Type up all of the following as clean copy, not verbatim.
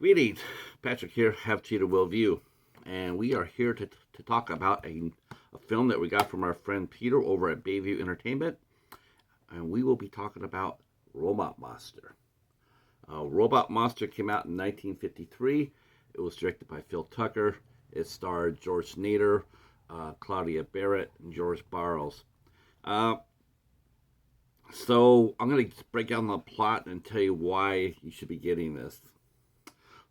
Greetings, Patrick here, Have Cheetah Will View, and we are here to talk about a film that we got from our friend Peter over at Bayview Entertainment, and we will be talking about Robot Monster. Robot Monster came out in 1953. It was directed by Phil Tucker. It starred George Nader, Claudia Barrett, and George Barros. Uh, so I'm going to break down the plot and tell you why you should be getting this.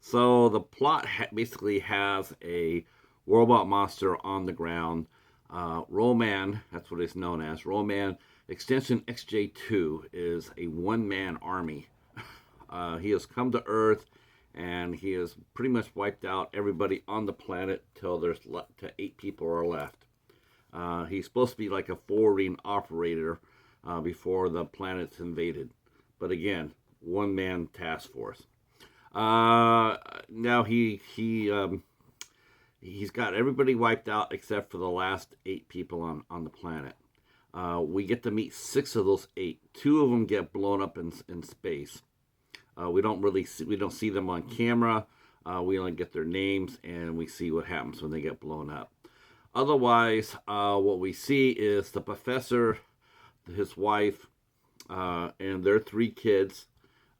So the plot basically has a robot monster on the ground. Roman, that's what it's known as. Roman Extension XJ2 is a one-man army. He has come to Earth, and he has pretty much wiped out everybody on the planet till there's 8 people are left. He's supposed to be like a forwarding operator before the planet's invaded. But again, one-man task force. Now he's got everybody wiped out except for the last 8 people on the planet. We get to meet 6 of those 8. 2 of them get blown up in space. We don't see them on camera. We only get their names and we see what happens when they get blown up. Otherwise, what we see is the professor, his wife, and their 3 kids.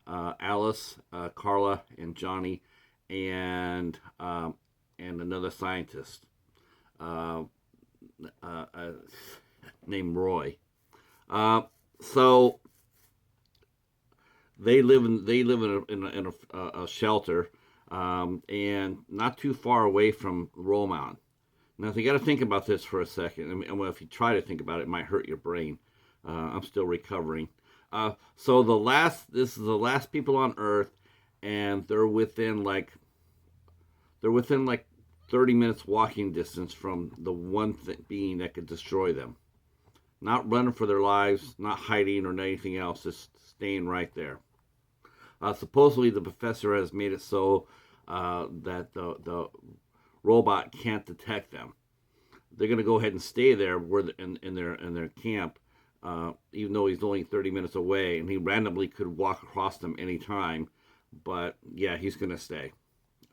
Alice, Carla, and Johnny, and another scientist named Roy. So they live in a shelter, and not too far away from Roman. Now, if you got to think about this for a second, and well, if you try to think about it, it might hurt your brain. I'm still recovering. So this is the last people on Earth, and they're within like 30 minutes walking distance from the one being that could destroy them. Not running for their lives, not hiding or anything else, just staying right there. Supposedly, the professor has made it so that the robot can't detect them. They're going to go ahead and stay there in their camp. Even though he's only 30 minutes away, and he randomly could walk across them anytime. But yeah, he's gonna stay.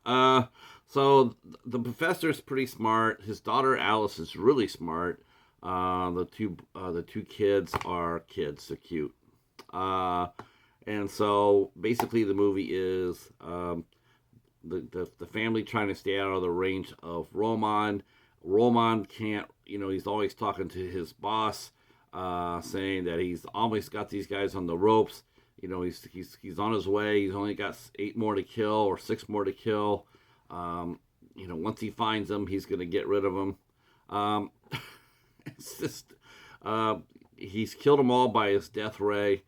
So the professor is pretty smart. His daughter Alice is really smart. The two kids are kids. They're cute. And so basically the movie is the family trying to stay out of the range of Roman. Roman can't. He's always talking to his boss. Saying that he's almost got these guys on the ropes. He's on his way. He's only got 8 more to kill or 6 more to kill. Once he finds them, he's going to get rid of them. It's just he's killed them all by his death ray.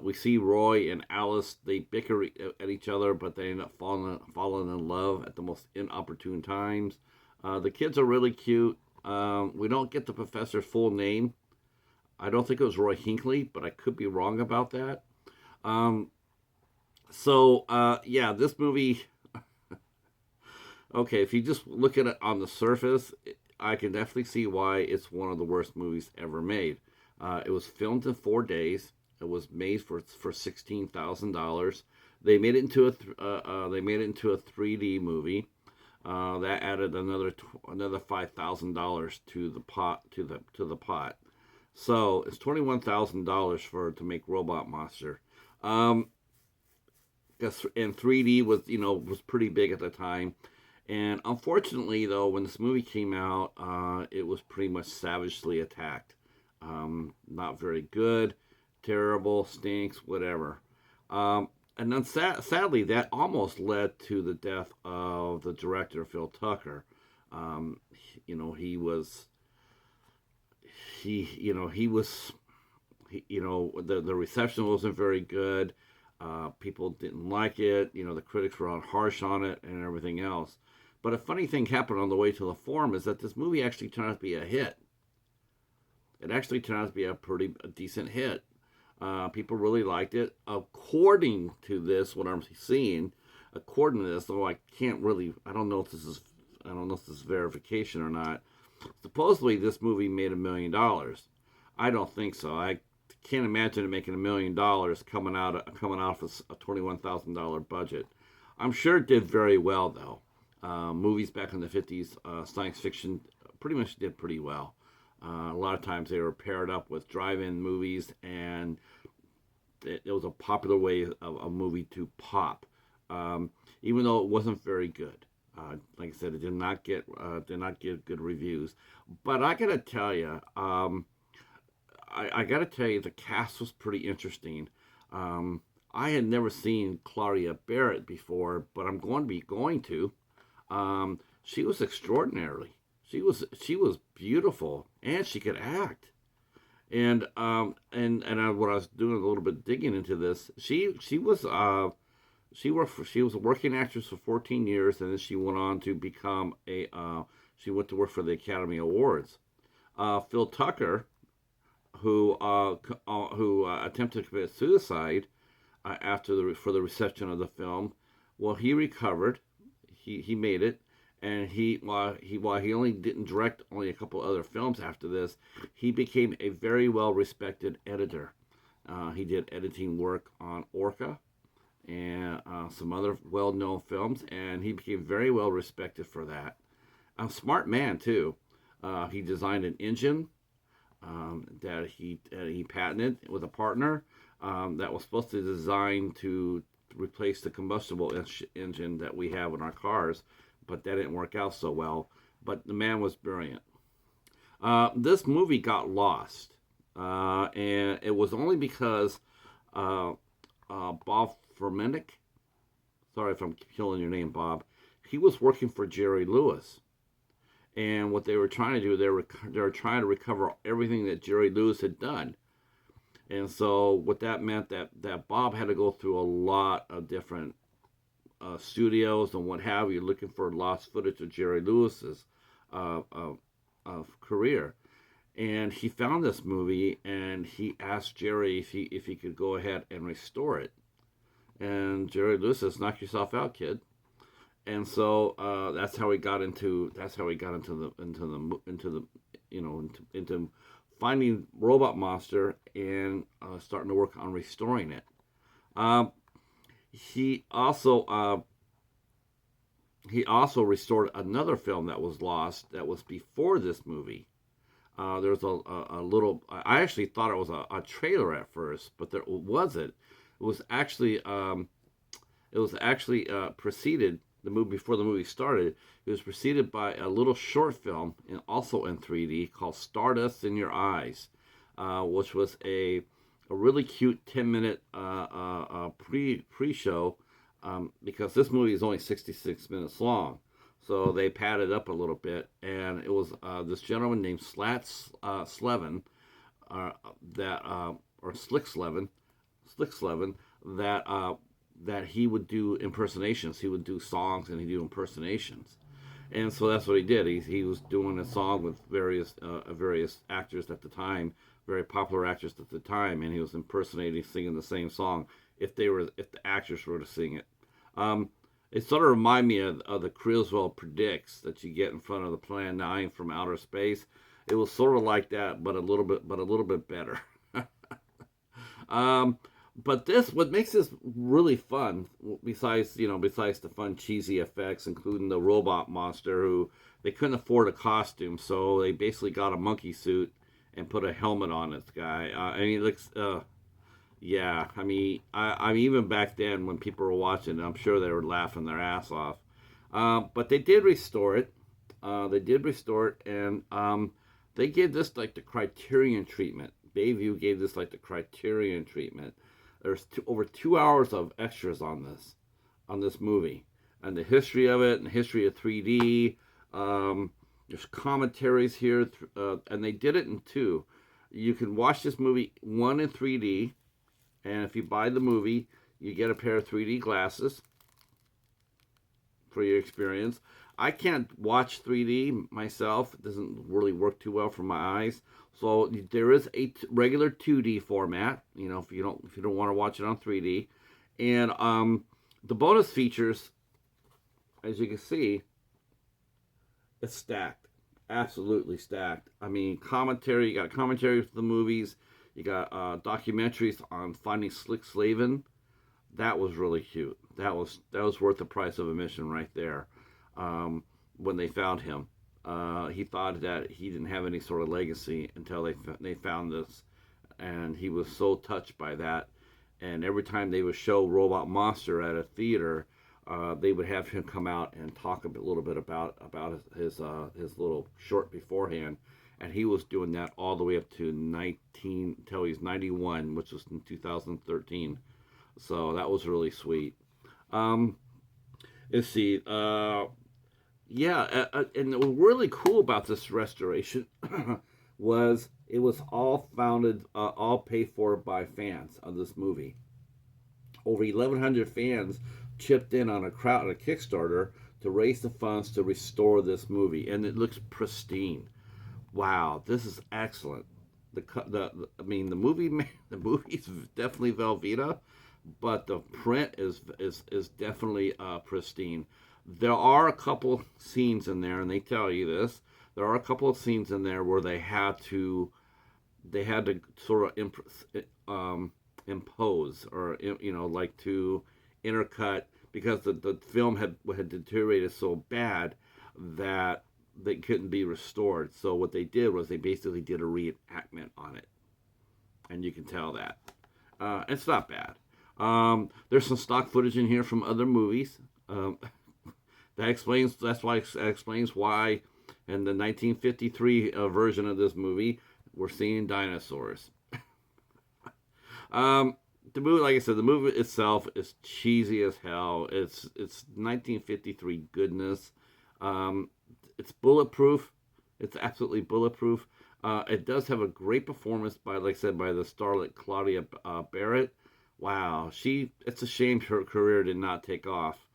We see Roy and Alice. They bicker at each other, but they end up falling in love at the most inopportune times. The kids are really cute. We don't get the professor's full name. I don't think it was Roy Hinckley, but I could be wrong about that. Yeah, this movie. Okay, if you just look at it on the surface, I can definitely see why it's one of the worst movies ever made. It was filmed in 4 days. It was made for $16,000. They made it into a 3D movie. That added another $5,000 to the pot. So it's $21,000 to make Robot Monster. And 3D was pretty big at the time. And unfortunately, though, when this movie came out, it was pretty much savagely attacked. Not very good, terrible, stinks, whatever. And then sadly, that almost led to the death of the director, Phil Tucker. The reception wasn't very good. People didn't like it. The critics were harsh on it and everything else. But a funny thing happened on the way to the forum is that this movie actually turned out to be a hit. It actually turned out to be a decent hit. People really liked it. According to this, what I'm seeing, according to this, though I don't know if this is verification or not. Supposedly, this movie made $1 million. I don't think so. I can't imagine it making $1 million coming out of a $21,000 budget. I'm sure it did very well, though. Movies back in the 50s, science fiction pretty much did pretty well. A lot of times they were paired up with drive-in movies, and it was a popular way of a movie to pop, even though it wasn't very good. Like I said, it did not get good reviews. But I gotta tell you, I gotta tell you, the cast was pretty interesting. I had never seen Claudia Barrett before, but I'm going to. She was extraordinary. She was beautiful, and she could act. And when I was doing a little bit digging into this, she was a working actress for 14 years, and then she went on to become a she went to work for the Academy Awards. Phil Tucker, who attempted to commit suicide after for the reception of the film, well, he recovered. He made it, and while he only didn't direct only a couple other films after this, he became a very well respected editor. He did editing work on Orca and some other well known films, and he became very well respected for that. A smart man too. He designed an engine that he patented with a partner that was supposed to design to replace the combustible engine that we have in our cars, but that didn't work out so well. But the man was brilliant. This movie got lost, and it was only because Bob Fermenick, sorry if I'm killing your name, Bob, he was working for Jerry Lewis. And what they were trying to do, they were trying to recover everything that Jerry Lewis had done. And so what that meant that Bob had to go through a lot of different studios and what have you, looking for lost footage of Jerry Lewis's career. And he found this movie, and he asked Jerry if he could go ahead and restore it. And Jerry Lewis says, "Knock yourself out, kid." And so that's how he got into into finding Robot Monster and starting to work on restoring it. He also restored another film that was lost that was before this movie. There was a little. I actually thought it was a trailer at first, but there wasn't. It was actually preceded the movie before the movie started. It was preceded by a little short film, and also in 3D, called Stardust in Your Eyes, which was a really cute 10-minute pre-show, because this movie is only 66 minutes long. So they padded up a little bit, and it was this gentleman named Slevin, or Slick Slevin, that he would do impersonations. He would do songs, and he'd do impersonations. And so that's what he did. He was doing a song with various actors at the time, very popular actors at the time, and he was impersonating, singing the same song if the actors were to sing it. It sort of reminded me of the Criswell Predicts that you get in front of the Plan 9 from outer space. It was sort of like that, but a little bit better. But what makes this really fun, besides the fun cheesy effects, including the robot monster, who they couldn't afford a costume, so they basically got a monkey suit and put a helmet on this guy. And he looks, yeah. I mean, I even back then when people were watching, I'm sure they were laughing their ass off. But they did restore it. And they gave this like the Criterion treatment. Bayview gave this like the Criterion treatment. There's over 2 hours of extras on this movie, and the history of it, and the history of 3D. There's commentaries here, and they did it in two. You can watch this movie, one in 3D, and if you buy the movie, you get a pair of 3D glasses for your experience. I can't watch 3D myself. It doesn't really work too well for my eyes. So there is a regular 2D format, if you don't want to watch it on 3D. And the bonus features, as you can see, it's stacked. Absolutely stacked. I mean, commentary, you got commentary for the movies. You got documentaries on finding Slick Slavin. That was really cute. that was worth the price of admission right there. When they found him, he thought that he didn't have any sort of legacy until they found this, and he was so touched by that. And every time they would show Robot Monster at a theater, they would have him come out and talk little bit about his little short beforehand, and he was doing that all the way up to 19 until he's 91, which was in 2013. So that was really sweet. Um, let's see. And what was really cool about this restoration was it was all paid for by fans of this movie. Over 1,100 fans chipped in on a Kickstarter to raise the funds to restore this movie, and it looks pristine. Wow, this is excellent. The movie the movie's definitely Velveeta, but the print is definitely pristine. There are a couple scenes in there, and they tell you this. There are a couple of scenes in there where they had to sort of impose, or like to intercut, because the film had deteriorated so bad that they couldn't be restored. So what they did was they basically did a reenactment on it, and you can tell that it's not bad. There's some stock footage in here from other movies. That explains why in the 1953 version of this movie we're seeing dinosaurs. The movie, like I said, the movie itself is cheesy as hell. It's 1953 goodness. It's bulletproof. It's absolutely bulletproof. It does have a great performance by the starlet Claudia Barrett. Wow, it's a shame her career did not take off.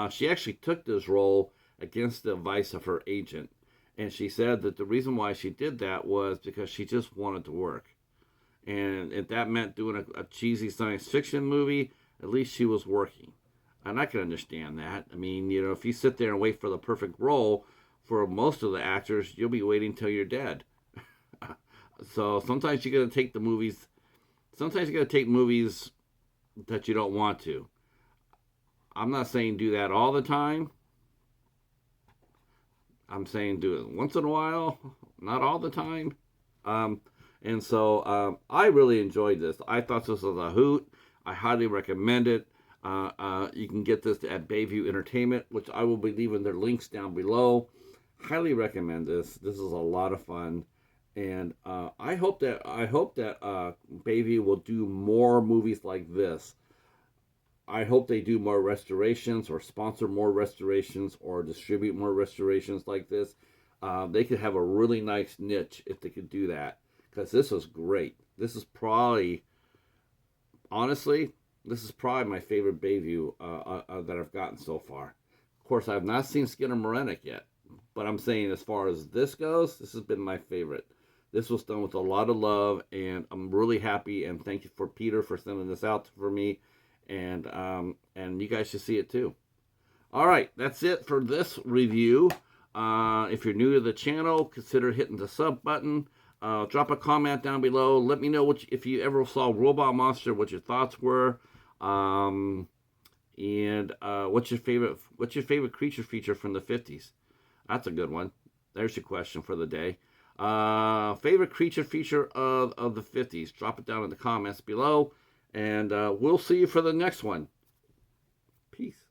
She actually took this role against the advice of her agent, and she said that the reason why she did that was because she just wanted to work. And if that meant doing a cheesy science fiction movie, at least she was working. And I can understand that. I mean, if you sit there and wait for the perfect role, for most of the actors, you'll be waiting till you're dead. So sometimes you got to take movies that you don't want to. I'm not saying do that all the time. I'm saying do it once in a while, not all the time. And so I really enjoyed this. I thought this was a hoot. I highly recommend it. You can get this at Bayview Entertainment, which I will be leaving their links down below. Highly recommend this. This is a lot of fun, and I hope that Bayview will do more movies like this. I hope they do more restorations, or sponsor more restorations, or distribute more restorations like this. They could have a really nice niche if they could do that, because this was great. This is probably, honestly, my favorite Bayview that I've gotten so far. Of course, I have not seen Skinner Morenik yet, but I'm saying as far as this goes, this has been my favorite. This was done with a lot of love, and I'm really happy, and thank you for Peter for sending this out for me, and you guys should see it too. All right, that's it for this review. If you're new to the channel, consider hitting the sub button. Drop a comment down below. Let me know if you ever saw Robot Monster, what your thoughts were, and what's your favorite creature feature from the 50s? That's a good one. There's your question for the day. Favorite creature feature of the 50s? Drop it down in the comments below, and we'll see you for the next one. Peace.